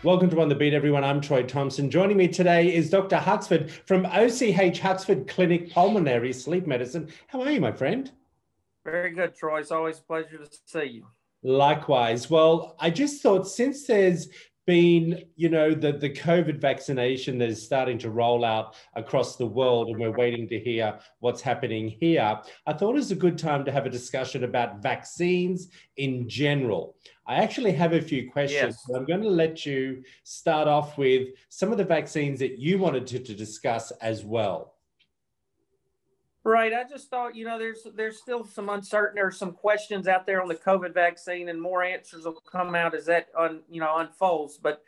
Welcome to On the Beat, everyone. I'm Troy Thompson. Joining me today is Dr. Huxford from OCH Huxford Clinic, Pulmonary, Sleep Medicine. How are you, my friend? Very good, Troy. It's always a pleasure to see you. Likewise. Well, I just thought since there's been, the COVID vaccination that is starting to roll out across the world and we're waiting to hear what's happening here, I thought it was a good time to have a discussion about vaccines in general. I actually have a few questions, Yes. but I'm going to let you start off with some of the vaccines that you wanted to discuss as well. Right. I just thought, there's still some uncertainty or some questions out there on the COVID vaccine, and more answers will come out as that unfolds. But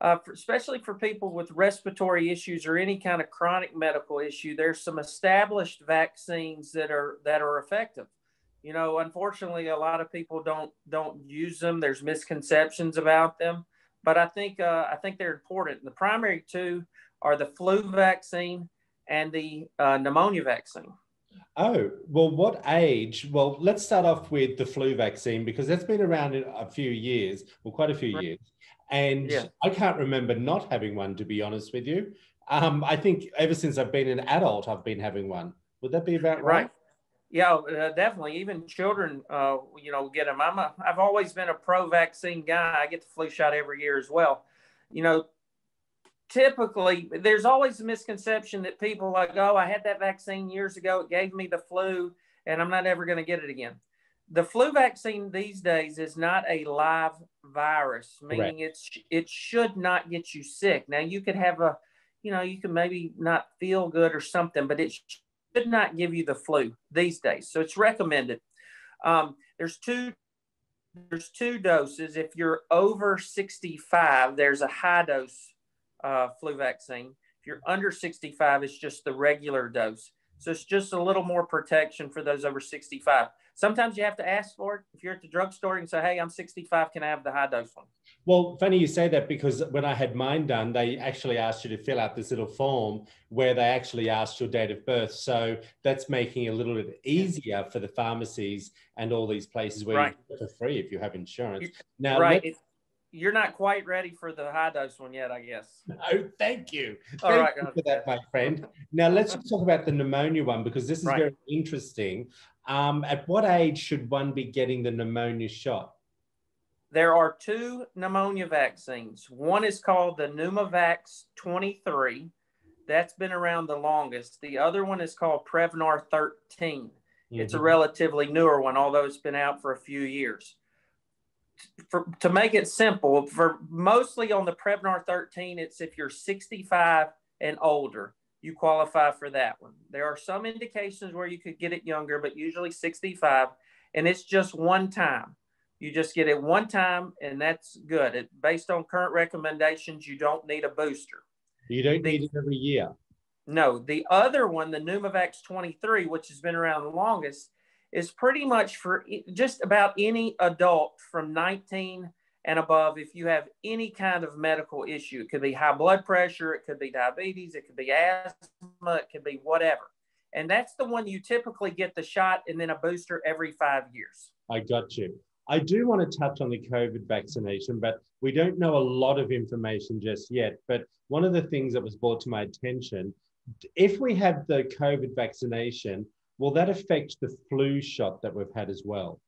especially for people with respiratory issues or any kind of chronic medical issue, there's some established vaccines that are effective. Unfortunately, a lot of people don't use them. There's misconceptions about them, but I think they're important. The primary two are the flu vaccine and the pneumonia vaccine. Oh, well, what age? Well, let's start off with the flu vaccine because that's been around in a few years, well, quite a few Right. years. And Yeah. I can't remember not having one, to be honest with you. I think ever since I've been an adult, I've been having one. Would that be about right? Right. Yeah, definitely. Even children, get them. I've always been a pro-vaccine guy. I get the flu shot every year as well. You know, Typically, there's always a misconception that people like, oh, I had that vaccine years ago. It gave me the flu, and I'm not ever going to get it again. The flu vaccine these days is not a live virus, Correct. meaning it should not get you sick. Now, you could have you can maybe not feel good or something, but it should not give you the flu these days. So it's recommended. Um, there's two there's two doses. If you're over 65, there's a high dose flu vaccine. If you're under 65, it's just the regular dose. So it's just a little more protection for those over 65. Sometimes you have to ask for it. If you're at the drugstore and say, hey, I'm 65, can I have the high dose one? Well, funny you say that because when I had mine done, they actually asked you to fill out this little form where they actually asked your date of birth. So that's making it a little bit easier for the pharmacies and all these places where you Right. get it for free if you have insurance. Now, Right. You're not quite ready for the high dose one yet, I guess. no, thank you. All Thank right. you for that, my friend. Now, let's just talk about the pneumonia one because this is Right. very interesting. At what age should one be getting the pneumonia shot? There are two pneumonia vaccines. One is called the Pneumovax 23. That's been around the longest. The other one is called Prevnar 13. It's a relatively newer one, although it's been out for a few years. To make it simple, for mostly on the Prevnar 13, it's if you're 65 and older, you qualify for that one. There are some indications where you could get it younger, but usually 65, and it's just one time. You just get it one time, and that's good. Based on current recommendations, you don't need a booster. You don't need it every year. No, the other one, the Pneumovax 23, which has been around the longest, is pretty much for just about any adult from 19 and above. If you have any kind of medical issue, it could be high blood pressure, it could be diabetes, it could be asthma, it could be whatever. And that's the one you typically get the shot and then a booster every 5 years. I got you. I do want to touch on the COVID vaccination, but we don't know a lot of information just yet. But one of the things that was brought to my attention, if we have the COVID vaccination, will that affect the flu shot that we've had as well?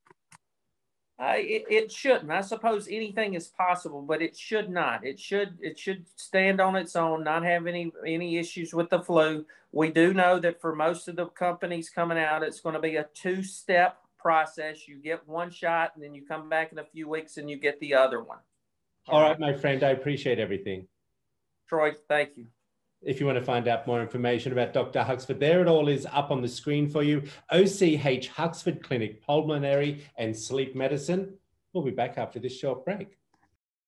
It shouldn't. I suppose anything is possible, but it should not. It should stand on its own, not have any issues with the flu. We do know that for most of the companies coming out, it's going to be a two-step process. You get one shot, and then you come back in a few weeks and you get the other one. All right, my friend, I appreciate everything. Troy, thank you. If you want to find out more information about Dr. Huxford, there it all is up on the screen for you. OCH Huxford Clinic, Pulmonary and Sleep Medicine. We'll be back after this short break.